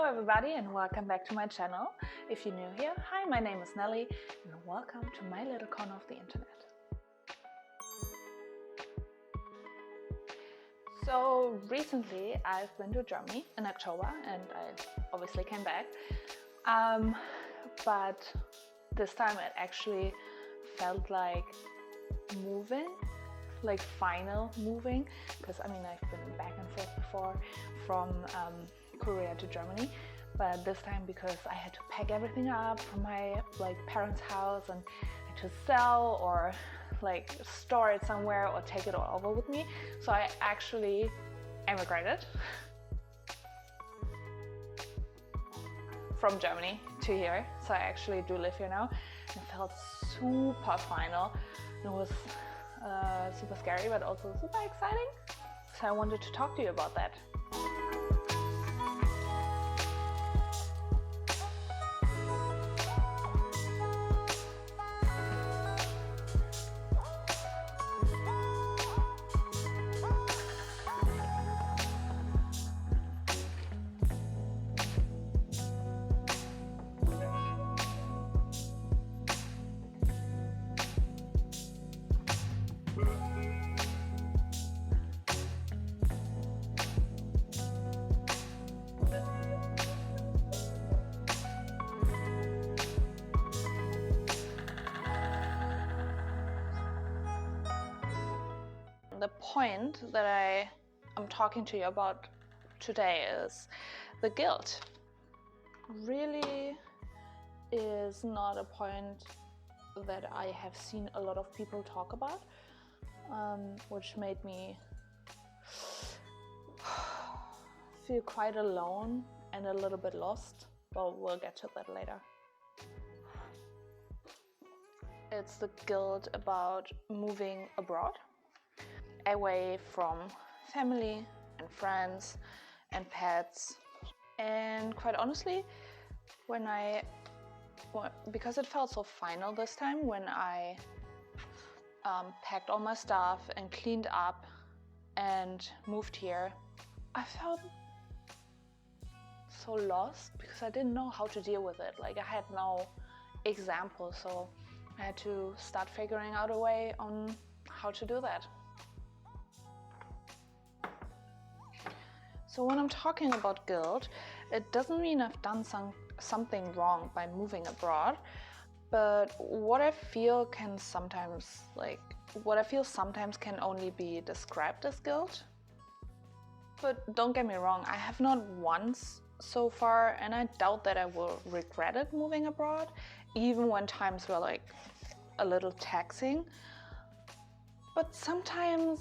Hello everybody and welcome back to my channel. If you're new here, hi, my name is Nelly and welcome to my little corner of the internet. So recently I've been to Germany in October and I obviously came back. But this time it actually felt like moving, like final moving, because I mean I've been back and forth before from Korea to Germany, but this time because I had to pack everything up from my parents' house and I had to sell or store it somewhere or take it all over with me, so I actually emigrated from Germany to here. So I actually do live here now and it felt super final. It was super scary but also super exciting, so I wanted to talk to you about that. The point that I am talking to you about today is the guilt. Really is not a point that I have seen a lot of people talk about, which made me feel quite alone and a little bit lost, but we'll get to that later. It's the guilt about moving abroad, away from family and friends and pets. And quite honestly, because it felt so final this time, when I packed all my stuff and cleaned up and moved here, I felt so lost because I didn't know how to deal with it. I had no example, so I had to start figuring out a way on how to do that. So when I'm talking about guilt, it doesn't mean I've done something wrong by moving abroad, but what I feel sometimes can only be described as guilt. But don't get me wrong, I have not once so far, and I doubt that I will regret it moving abroad, even when times were a little taxing. But sometimes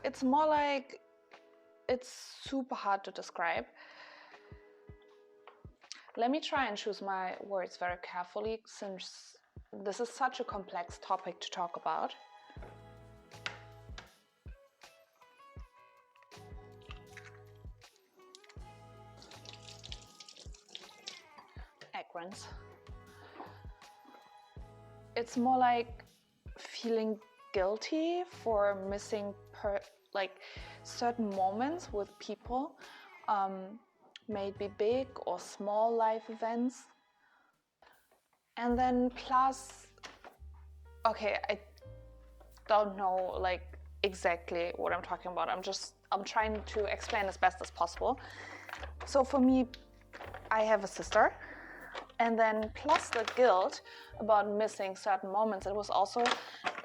it's more like it's super hard to describe. Let me try and choose my words very carefully, since this is such a complex topic to talk about. Egg rinse. It's more like feeling guilty for missing certain moments with people, maybe big or small life events. And then plus, okay, I don't know exactly what I'm talking about. I'm trying to explain as best as possible. So for me, I have a sister, and then plus the guilt about missing certain moments, it was also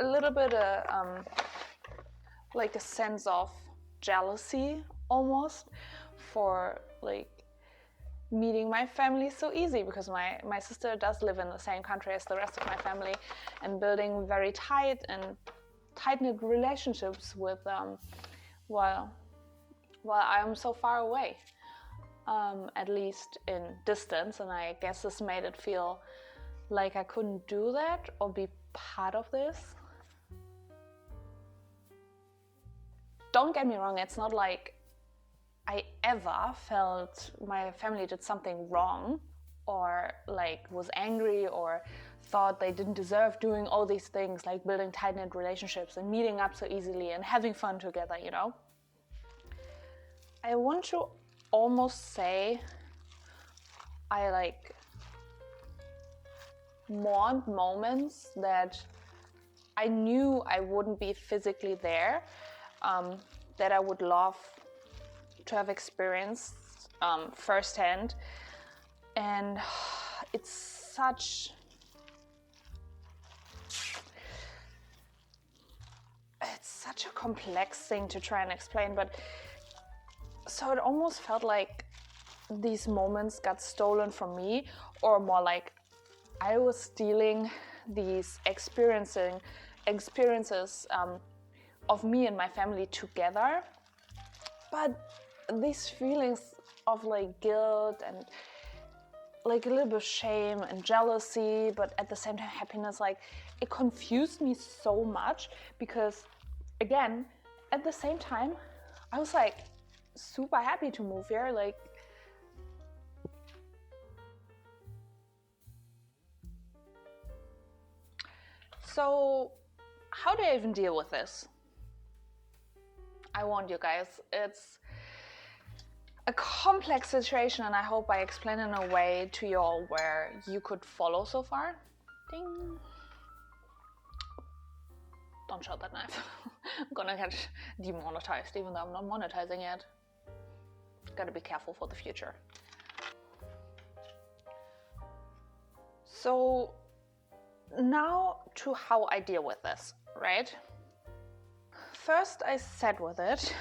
a little bit a sense of jealousy almost for meeting my family so easy, because my sister does live in the same country as the rest of my family, and building very tight-knit relationships with them while I'm so far away, at least in distance. And I guess this made it feel like I couldn't do that or be part of this. Don't get me wrong, it's not like I ever felt my family did something wrong or was angry or thought they didn't deserve doing all these things, like building tight-knit relationships and meeting up so easily and having fun together, I want to almost say I like mourned moments that I knew I wouldn't be physically there, that I would love to have experienced firsthand. And it's such a complex thing to try and explain, but so it almost felt like these moments got stolen from me, or more like I was stealing these experiences of me and my family together. But these feelings of like guilt and like a little bit of shame and jealousy, but at the same time happiness, like it confused me so much, because again, at the same time, I was like super happy to move here. Like, so how do I even deal with this? I warned you guys, it's a complex situation, and I hope I explain in a way to you all where you could follow so far. Ding. Don't shout that knife. I'm gonna get demonetized even though I'm not monetizing yet. Gotta be careful for the future. So now to how I deal with this, right? First I sat with it.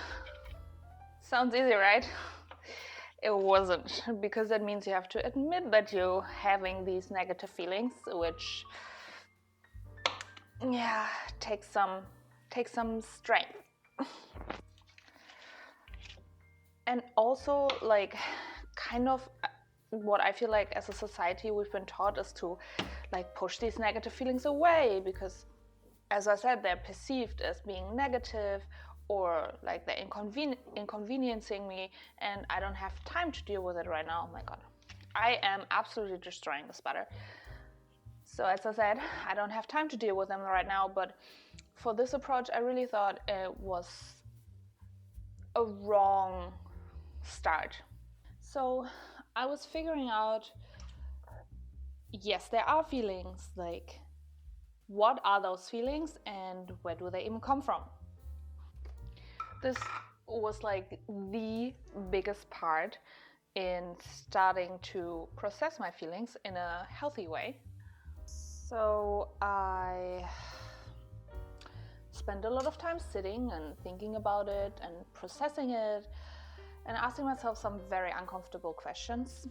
Sounds easy, right? It wasn't, because that means you have to admit that you're having these negative feelings, which, yeah, takes some strength. And also, like, kind of what I feel like as a society we've been taught is to like push these negative feelings away, because as I said, they're perceived as being negative, or like they're inconveniencing me, and I don't have time to deal with it right now. Oh my god, I am absolutely destroying this butter. So as I said, I don't have time to deal with them right now, but for this approach I really thought it was a wrong start. So I was figuring out, yes, there are feelings, like what are those feelings and where do they even come from? This was like the biggest part in starting to process my feelings in a healthy way. So I spent a lot of time sitting and thinking about it and processing it and asking myself some very uncomfortable questions.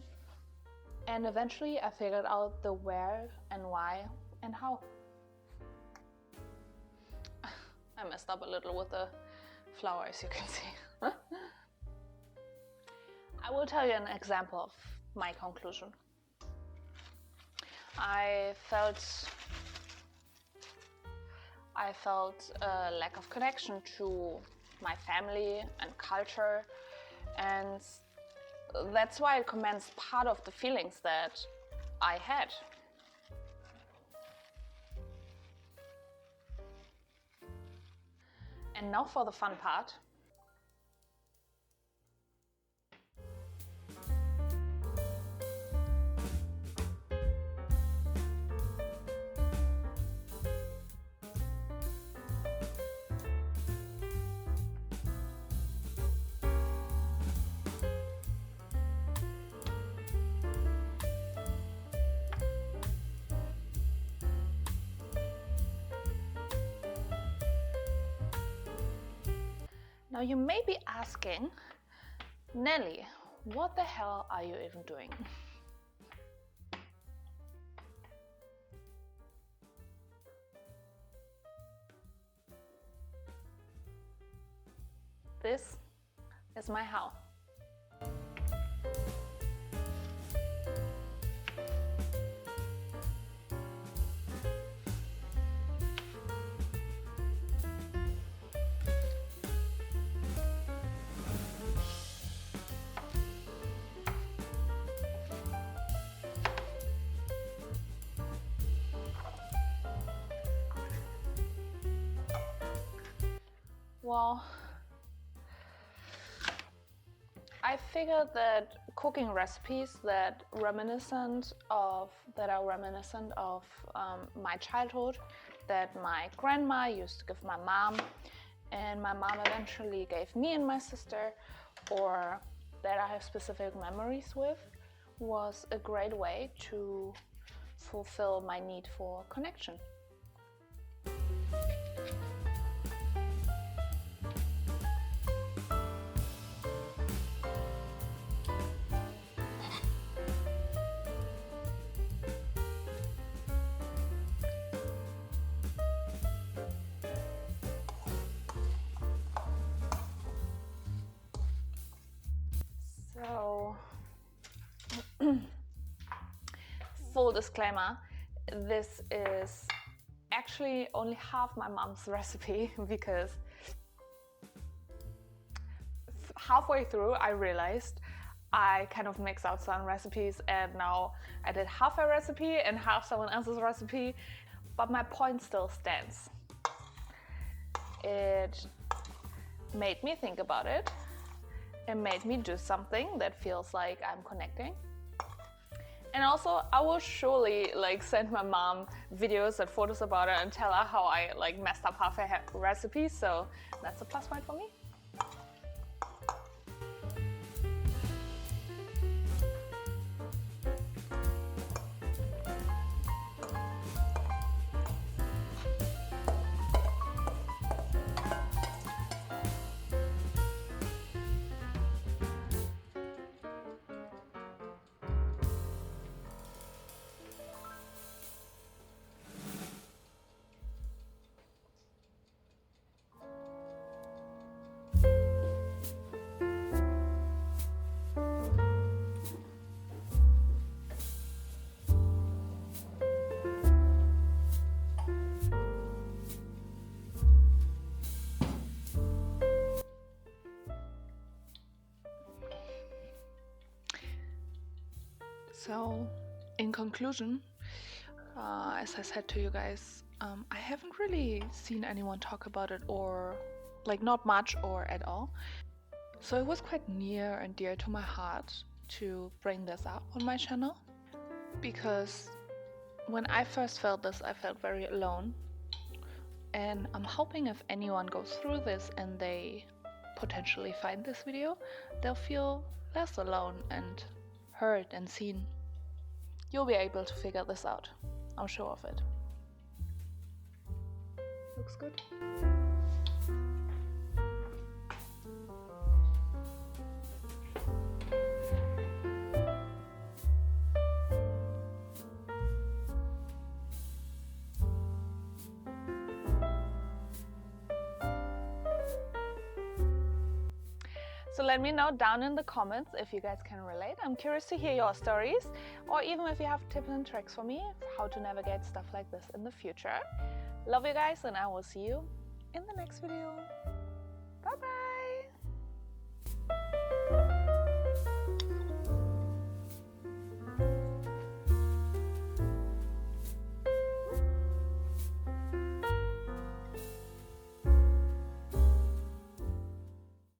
And eventually I figured out the where and why and how. I messed up a little with the flower, as you can see. I will tell you an example of my conclusion. I felt a lack of connection to my family and culture, and that's why it commenced part of the feelings that I had. And now for the fun part. Now you may be asking, Nelly, what the hell are you even doing? This is my how. Well, I figured that cooking recipes that are reminiscent of my childhood, that my grandma used to give my mom, and my mom eventually gave me and my sister, or that I have specific memories with, was a great way to fulfill my need for connection. So, full disclaimer, this is actually only half my mom's recipe because halfway through I realized I kind of mix out some recipes, and now I did half a recipe and half someone else's recipe, but my point still stands. It made me think about it. It made me do something that feels like I'm connecting. And also, I will surely send my mom videos and photos about it and tell her how I messed up half a recipe, so that's a plus point for me. So, in conclusion, as I said to you guys, I haven't really seen anyone talk about it, or not much or at all. So it was quite near and dear to my heart to bring this up on my channel, because when I first felt this, I felt very alone. And I'm hoping if anyone goes through this and they potentially find this video, they'll feel less alone and heard and seen. You'll be able to figure this out. I'm sure of it. Looks good. So let me know down in the comments if you guys can relate. I'm curious to hear your stories, or even if you have tips and tricks for me how to navigate stuff like this in the future. Love you guys, and I will see you in the next video. Bye bye!